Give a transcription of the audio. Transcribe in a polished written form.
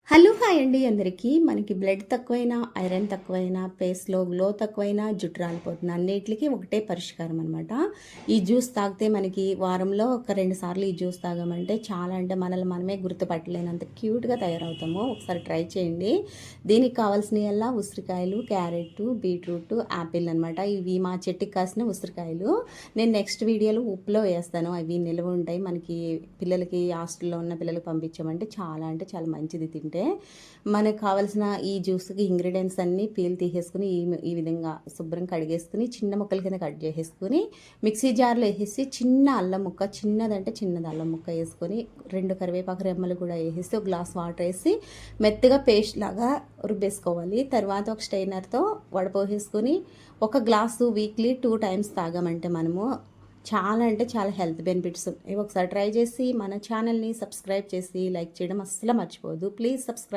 Hello hi అండి అందరికీ. మనకి బ్లడ్ తక్కువైనా, ఐరన్ తక్కువైనా, ఫేస్‌లో గ్లో తక్కువైనా, జుట్టు రాలిపోతుంది అన్నిట్లికి ఒకటే పరిష్కారం అనమాట. ఈ జ్యూస్ తాగితే మనకి వారంలో ఒక 2 సార్లు ఈ జ్యూస్ తాగామంటే చాలా అంటే మనల్ని మనమే గుర్తుపట్టలేనంత క్యూట్‌గా తయారవుతాము. ఒకసారి ట్రై చేయండి. దీనికి కావాల్సినయల్లా ఉసిరికాయలు, క్యారెట్, బీట్రూట్, యాపిల్ అనమాట. ఇవి మా చెట్టుకి కాసిన ఉసిరికాయలు. నేను నెక్స్ట్ వీడియోలో ఉప్పులో వేస్తాను. అవి నిల్వ ఉంటాయి. మనకి పిల్లలకి హాస్టల్‌లో ఉన్న పిల్లలకి పంపించామంటే చాలా అంటే చాలా మంచిది తింటే. మనకు కావాల్సిన ఈ జ్యూస్కి ఇంగ్రీడియంట్స్ అన్నీ పీల్ తీసేసుకుని ఈ విధంగా శుభ్రం కడిగేసుకుని చిన్న ముక్కల కింద కట్ చేసేసుకుని మిక్సీ జార్లో వేసేసి చిన్న అల్లం ముక్క, చిన్నదంటే చిన్నది అల్లం ముక్క వేసుకొని 2 కరివేపాకు రెమ్మలు కూడా వేసేసి ఒక గ్లాస్ వాటర్ వేసి మెత్తగా పేస్ట్ లాగా రుబ్బేసుకోవాలి. తర్వాత ఒక స్టైనర్తో వడపోసేసుకొని ఒక గ్లాసు వీక్లీ 2 టైమ్స్ తాగామంటే మనము చాలా అంటే చాలా హెల్త్ బెనిఫిట్స్ ఉన్నాయి. ఒకసారి ట్రై చేసి మన ఛానల్ని సబ్స్క్రైబ్ చేసి లైక్ చేయడం అస్సలు మర్చిపోవద్దు. Please subscribe.